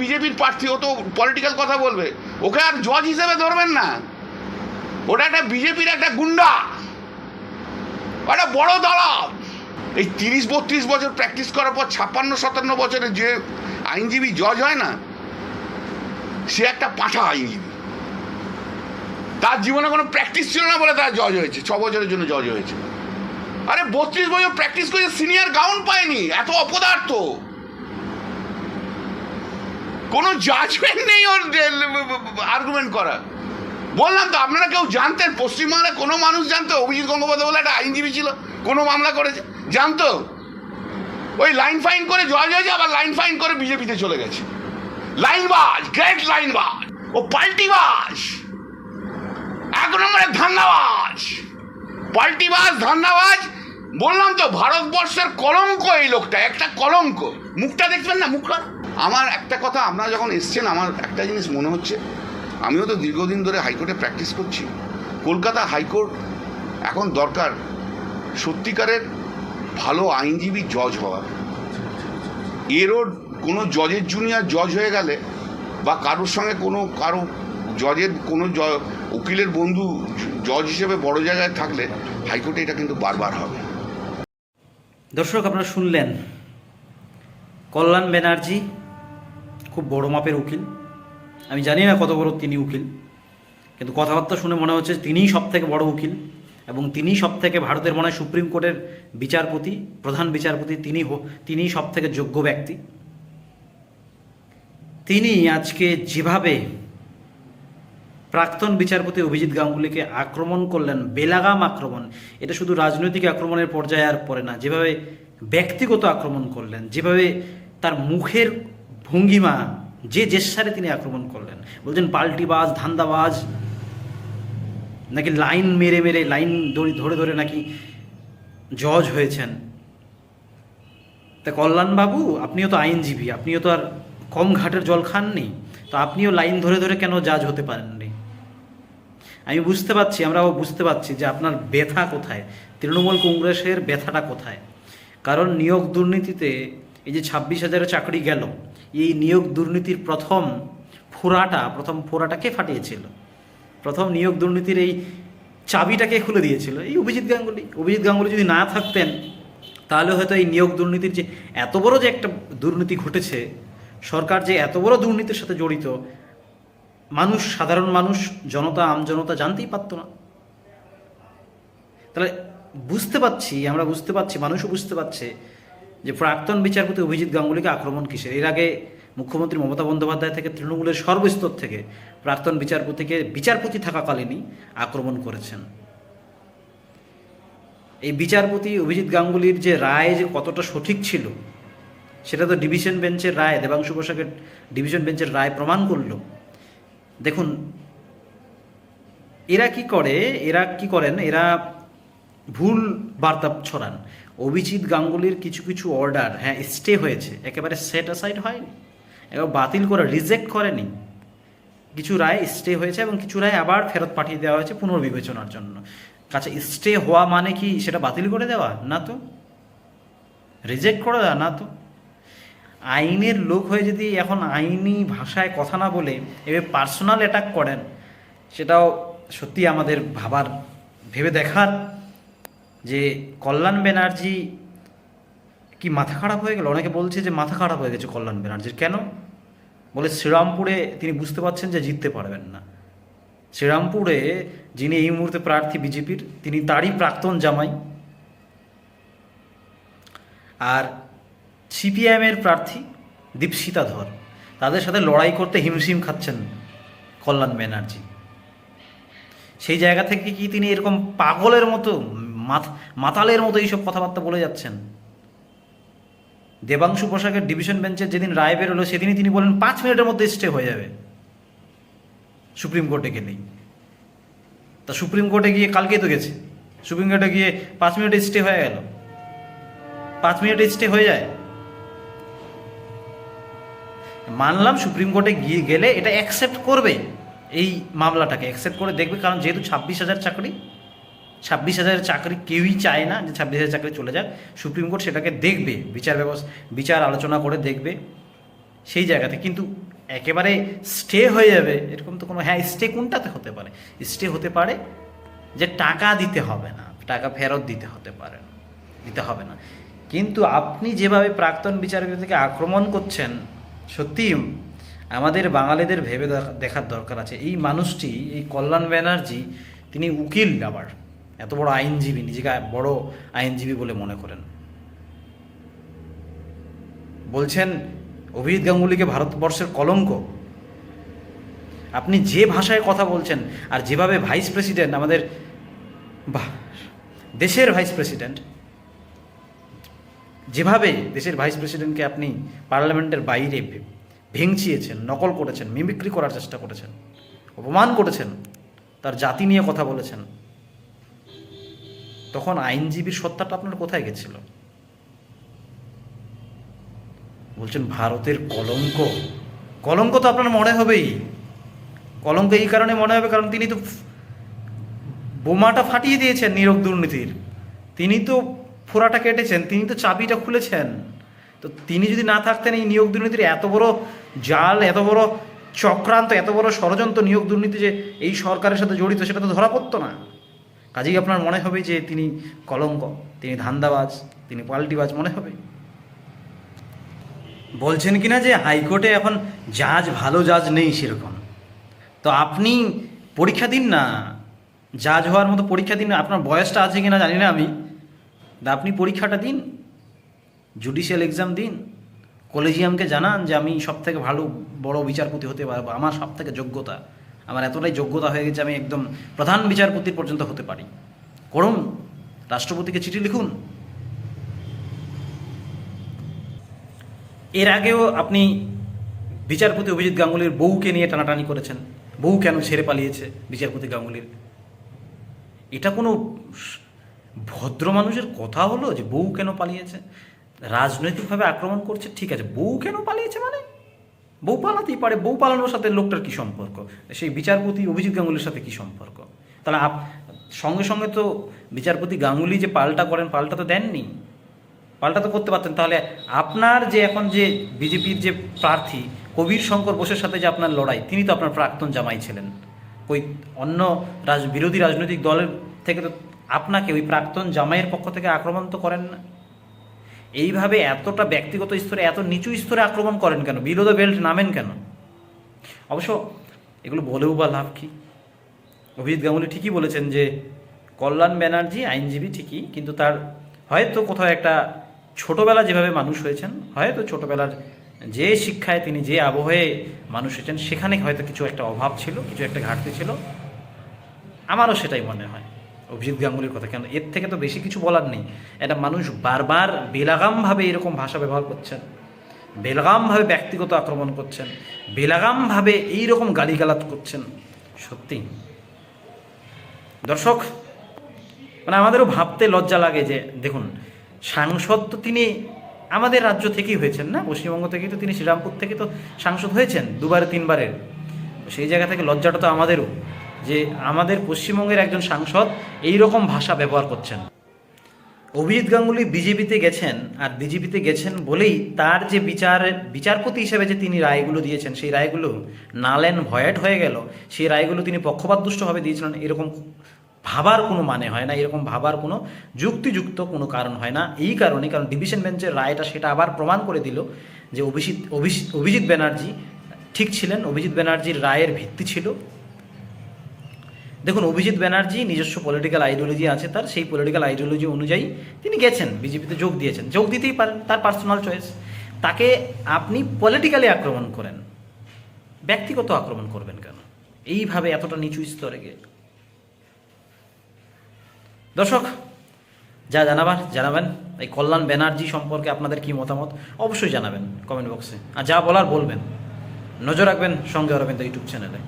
বিজেপির প্রার্থী, ও তো পলিটিক্যাল কথা বলবে, ওকে আর জজ হিসেবে ধরবেন না। ওটা একটা বিজেপির একটা গুন্ডা, একটা বড় দালাল। এই 30-32 বছর প্র্যাকটিস করার পর 56-57 বছরে যে আইনজীবী জজ হয় না, সে একটা পাঁঠা আইনজীবী। তার জীবনে কোনো প্র্যাকটিস ছিল না বলে তার জজ হয়েছে, 6 বছরের জন্য জজ হয়েছে। আরে 32 বছর প্র্যাকটিস করেছে, সিনিয়র গাউন পায়নি, এত অপদার্থ। কোনো জাজমেন্ট নেই ওর আর্গুমেন্ট করা। বললাম তো, আপনারা কেউ জানতেন পশ্চিমবাংলায় কোনো মানুষ জানতো অভিজিৎ গঙ্গোপাধ্যায় বলে একটা আইনজীবী ছিল, কোনো মামলা করেছে? জানতো? ওই লাইন ফাইন করে জজ হয়েছে, আবার লাইন ফাইন করে বিজেপিতে চলে গেছে। লাইনবাজ, গ্রেট লাইনবাজ, ও পাল্টিবাজ, 1 নম্বরের ধান্দাবাজ, পাল্টিবাজ, ধান্দাবাজ। বললাম তো, ভারতবর্ষের কলঙ্ক এই লোকটা, একটা কলঙ্ক। মুখটা দেখবেন না, মুখটা। আমার একটা কথা, আপনারা যখন এসছেন, আমার একটা জিনিস মনে হচ্ছে, আমিও তো দীর্ঘদিন ধরে হাইকোর্টে প্র্যাকটিস করছি। কলকাতা হাইকোর্ট এখন দরকার সত্যিকারের ভালো আইনজীবী জজ হওয়া। এরও কোনো জজের জুনিয়র জজ হয়ে গেলে, বা কারোর সঙ্গে কারো জজের কোনো উকিলের বন্ধু জজ হিসেবে বড় জায়গায় থাকলে হাইকোর্টে এটা কিন্তু বারবার হবে। দর্শক, আপনারা শুনলেন, কল্যাণ ব্যানার্জি খুব বড় মাপের উকিল। আমি জানি না কত বড় তিনি উকিল, কিন্তু কথাবার্তা শুনে মনে হচ্ছে তিনিই সব থেকে বড় উকিল, এবং তিনিই সব থেকে ভারতের মনে হয় সুপ্রিম কোর্টের বিচারপতি, প্রধান বিচারপতি তিনিই সব থেকে যোগ্য ব্যক্তি। তিনি আজকে যেভাবে প্রাক্তন বিচারপতি অভিজিৎ গাঙ্গুলিকে আক্রমণ করলেন, বেলাগাম আক্রমণ, এটা শুধু রাজনৈতিক আক্রমণের পর্যায়ে আর পড়ে না, যেভাবে ব্যক্তিগত আক্রমণ করলেন, যেভাবে তার মুখের ভঙ্গিমা, যে জেসারে তিনি আক্রমণ করলেন, বলছেন পাল্টিবাজ, ধান্দাবাজ, নাকি লাইন মেরে মেরে, লাইন ধরে ধরে নাকি জজ হয়েছেন। তা কল্যাণবাবু, আপনিও তো আইনজীবী, আপনিও তো আর কম ঘাটের জল খাননি, তো আপনিও লাইন ধরে ধরে কেন জাজ হতে পারেননি? আমি বুঝতে পারছি, আমরাও বুঝতে পারছি যে আপনার ব্যথা কোথায়, তৃণমূল কংগ্রেসের ব্যথাটা কোথায়। কারণ নিয়োগ দুর্নীতিতে এই যে 26,000 চাকরি গেল, এই নিয়োগ দুর্নীতির প্রথম ফোড়াটা কে ফাটিয়েছিল? প্রথম নিয়োগ দুর্নীতির এই চাবিটাকে খুলে দিয়েছিল এই অভিজিৎ গাঙ্গুলি। অভিজিৎ গাঙ্গুলি যদি না থাকতেন, তাহলে হয়তো এই নিয়োগ দুর্নীতির যে এত বড় যে একটা দুর্নীতি ঘটেছে, সরকার যে এত বড় দুর্নীতির সাথে জড়িত, মানুষ, সাধারণ মানুষ, জনতা, আমজনতা জানতেই পারত না। তাহলে আমরা বুঝতে পারছি, মানুষও বুঝতে পারছে যে প্রাক্তন বিচারপতি অভিজিৎ গাঙ্গুলিকে আক্রমণ কিসের। এর আগে মুখ্যমন্ত্রী মমতা বন্দ্যোপাধ্যায় থেকে তৃণমূলের সর্বস্তর থেকে প্রাক্তন বিচারপতিকে বিচারপতি থাকাকালীনই আক্রমণ করেছেন। এই বিচারপতি অভিজিৎ গাঙ্গুলির যে রায় যে কতটা সঠিক ছিল, সেটা তো ডিভিশন বেঞ্চের রায়, দেবাংশু বসাকের ডিভিশন বেঞ্চের রায় প্রমাণ করল। দেখুন, এরা কি করেন, এরা ভুল বার্তা ছড়ান। অভিজিৎ গাঙ্গুলির কিছু কিছু অর্ডার, হ্যাঁ, স্টে হয়েছে, একেবারে সেট অ্যাসাইড হয়নি, এবার বাতিল করে রিজেক্ট করেনি। কিছু রায় স্টে হয়েছে এবং কিছু রায় আবার ফেরত পাঠিয়ে দেওয়া হয়েছে পুনর্বিবেচনার জন্য। কাছে স্টে হওয়া মানে কি সেটা বাতিল করে দেওয়া? না তো। রিজেক্ট করে দেওয়া? না তো। আইনের লোক হয়ে যদি এখন আইনি ভাষায় কথা না বলে এবার পার্সোনাল অ্যাটাক করেন, সেটাও সত্যি আমাদের ভেবে দেখার যে কল্যাণ ব্যানার্জি কি মাথা খারাপ হয়ে গেল। অনেকে বলছে যে মাথা খারাপ হয়ে গেছে কল্যাণ ব্যানার্জির। কেন? বলে শ্রীরামপুরে তিনি বুঝতে পারছেন যে জিততে পারবেন না। শ্রীরামপুরে যিনি এই মুহূর্তে প্রার্থী বিজেপির, তিনি তারই প্রাক্তন জামাই, আর সিপিআইএমের প্রার্থী দীপশিতা ধর, তাদের সাথে লড়াই করতে হিমশিম খাচ্ছেন কল্যাণ ব্যানার্জি। সেই জায়গা থেকে কি তিনি এরকম পাগলের মতো, মাতালের মতো এইসব কথাবার্তা বলে যাচ্ছেন? দেবাংশু বসাকের ডিভিশন বেঞ্চের যেদিন রায় বেরোলো, সেদিনই তিনি বলেন 5 মিনিটের মধ্যে স্টে হয়ে যাবে সুপ্রিম কোর্টে গেলেই। তা সুপ্রিম কোর্টে গিয়ে, কালকেই তো গেছে, সুপ্রিম কোর্টে গিয়ে 5 মিনিটে স্টে হয়ে গেল। 5 মিনিটে স্টে হয়ে যায়। মানলাম সুপ্রিম কোর্টে গিয়ে গেলে এটা অ্যাকসেপ্ট করবে, এই মামলাটাকে অ্যাকসেপ্ট করে দেখবে, কারণ যেহেতু 26,000 চাকরি, 26,000 চাকরি কেউই চায় না যে 26,000 চাকরি চলে যাক। সুপ্রিম কোর্ট সেটাকে দেখবে, বিচার আলোচনা করে দেখবে সেই জায়গাতে কিন্তু একেবারে স্টে হয়ে যাবে এরকম তো কোনো, হ্যাঁ স্টে কোনটাতে হতে পারে, স্টে হতে পারে যে টাকা দিতে হবে না, টাকা ফেরত দিতে হতে পারে, দিতে হবে না। কিন্তু আপনি যেভাবে প্রাক্তন বিচারপতিকে আক্রমণ করছেন, সত্যি আমাদের বাঙালিদের ভেবে দেখার দরকার আছে। এই মানুষটি, এই কল্যাণ ব্যানার্জি, তিনি উকিল, আবার এত বড় আইনজীবী, নিজেকে বড় আইনজীবী বলে মনে করেন, বলছেন অভিজিৎ গাঙ্গুলিকে ভারতবর্ষের কলঙ্ক। আপনি যে ভাষায় কথা বলছেন আর যেভাবে ভাইস প্রেসিডেন্ট, আমাদের দেশের ভাইস প্রেসিডেন্ট, যেভাবে দেশের ভাইস প্রেসিডেন্টকে আপনি পার্লামেন্টের বাইরে ভেঙচিয়েছেন, নকল করেছেন, মিমিক্রি করার চেষ্টা করেছেন, অপমান করেছেন, তার জাতি নিয়ে কথা বলেছেন, তখন আইনজীবীর সত্তাটা আপনার কোথায় গেছিল? বলছেন ভারতের কলঙ্ক। কলঙ্ক তো আপনার মনে হবেই। কলঙ্ক এই কারণে মনে হবে কারণ তিনি তো বোমাটা ফাটিয়ে দিয়েছেন নিয়োগ দুর্নীতির, তিনি তো ফোড়াটা কেটেছেন, তিনি তো চাবিটা খুলেছেন। তো তিনি যদি না থাকতেন এই নিয়োগ দুর্নীতির এত বড় জাল, এত বড় চক্রান্ত, এত বড় ষড়যন্ত্র নিয়োগ দুর্নীতি যে এই সরকারের সাথে জড়িত, সেটা তো ধরা পড়তো না। কাজেই আপনার মনে হবে যে তিনি কলঙ্ক, তিনি ধান্দাবাজ, তিনি পাল্টিবাজ মনে হবে। বলছেন কিনা যে হাইকোর্টে এখন জাজ, ভালো জাজ নেই সেরকম। তো আপনি পরীক্ষা দিন না, জাজ হওয়ার মতো পরীক্ষা দিন না। আপনার বয়সটা আছে কিনা জানি না আমি, আপনি পরীক্ষাটা দিন, জুডিশিয়াল এক্সাম দিন, কলেজিয়ামকে জানান যে আমি সব থেকে ভালো বড় বিচারপতি হতে পারবো, আমার সব থেকে যোগ্যতা, আমার এতটাই যোগ্যতা হয়ে গেছে আমি একদম প্রধান বিচারপতির পর্যন্ত হতে পারি। করুন, রাষ্ট্রপতিকে চিঠি লিখুন। এর আগেও আপনি বিচারপতি অভিজিৎ গাঙ্গুলির বউকে নিয়ে টানাটানি করেছেন, বউ কেন ছেড়ে পালিয়েছে বিচারপতি গাঙ্গুলির। এটা কোনো ভদ্র মানুষের কথা হলো যে বউ কেন পালিয়েছে? রাজনৈতিকভাবে আক্রমণ করছে, ঠিক আছে, বউ কেন পালিয়েছে মানে? বউ পালাতেই পারে, বউ পালানোর সাথে লোকটার কী সম্পর্ক? সেই বিচারপতি অভিজিৎ গাঙ্গুলির সাথে কী সম্পর্ক? তাহলে সঙ্গে সঙ্গে তো বিচারপতি গাঙ্গুলি যে পাল্টা করেন, পাল্টা তো দেননি, পাল্টা তো করতে পারতেন। তাহলে আপনার যে এখন যে বিজেপির যে প্রার্থী কবির শঙ্কর বোসের সাথে যে আপনার লড়াই, তিনি তো আপনার প্রাক্তন জামাই ছিলেন। ওই অন্য বিরোধী রাজনৈতিক দলের থেকে তো আপনাকে ওই প্রাক্তন জামাইয়ের পক্ষ থেকে আক্রমণ তো করেন না। এইভাবে এতটা ব্যক্তিগত স্তরে, এত নিচু স্তরে আক্রমণ করেন কেন? বিলো দ্য বেল্ট নামেন কেন? অবশ্য এগুলো বলেও বা লাভ কী? অভিজিৎ গাঙ্গুলি ঠিকই বলেছেন যে কল্যাণ ব্যানার্জি আইনজীবী ঠিকই, কিন্তু তার হয়তো কোথাও একটা ছোটোবেলা যেভাবে মানুষ হয়েছেন, হয়তো ছোটোবেলার যে শিক্ষায় তিনি, যে আবহে মানুষ হয়েছেন, সেখানে হয়তো কিছু একটা অভাব ছিল, কিছু একটা ঘাটতি ছিল। আমারও সেটাই মনে হয় অভিজিৎ গাঙ্গুলির কথা। কেন, এর থেকে তো বেশি কিছু বলার নেই। একটা মানুষ বারবার বেলাগামভাবে এরকম ভাষা ব্যবহার করছেন, বেলাগামভাবে ব্যক্তিগত আক্রমণ করছেন, বেলাগামভাবে এইরকম গালিগালাজ করছেন। সত্যি দর্শক, মানে আমাদেরও ভাবতে লজ্জা লাগে যে দেখুন, সাংসদ তো তিনি আমাদের রাজ্য থেকেই হয়েছেন না, পশ্চিমবঙ্গ থেকেই তো তিনি, শ্রীরামপুর থেকে তো সাংসদ হয়েছেন দুবারে তিনবারের। সেই জায়গা থেকে লজ্জাটা তো আমাদেরও, যে আমাদের পশ্চিমবঙ্গের একজন সাংসদ এই রকম ভাষা ব্যবহার করছেন। অভিজিৎ গাঙ্গুলি বিজেপিতে গেছেন, আর বিজেপিতে গেছেন বলেই তার যে বিচারপতি হিসেবে যে তিনি রায়গুলো দিয়েছেন, সেই রায়গুলো নাল অ্যান্ড ভয়েড হয়ে গেল, সেই রায়গুলো তিনি পক্ষপাতদুষ্টভাবে দিয়েছিলেন, এরকম ভাবার কোনো মানে হয় না, এরকম ভাবার কোনো যুক্তিযুক্ত কোনো কারণ হয় না। এই কারণে, কারণ ডিভিশন বেঞ্চের রায়টা সেটা আবার প্রমাণ করে দিল যে অভিজিৎ ব্যানার্জি ঠিক ছিলেন, অভিজিৎ ব্যানার্জির রায়ের ভিত্তি ছিল। দেখুন, অভিজিৎ ব্যানার্জি নিজস্ব পলিটিক্যাল আইডিওলজি আছে তার, সেই পলিটিক্যাল আইডিওলজি অনুযায়ী তিনি গেছেন, বিজেপিতে যোগ দিয়েছেন, যোগ দিতেই পারেন, তার পার্সোনাল চয়েস। তাকে আপনি পলিটিক্যালি আক্রমণ করেন, ব্যক্তিগত আক্রমণ করবেন কেন এইভাবে এতটা নিচু স্তরে গিয়ে? দর্শক, যা জানাবার জানাবেন। এই কল্যাণ ব্যানার্জি সম্পর্কে আপনাদের কি মতামত অবশ্যই জানাবেন কমেন্ট বক্সে, আর যা বলার বলবেন। নজর রাখবেন সঙ্গে অরবিন্দ ইউটিউব চ্যানেলে।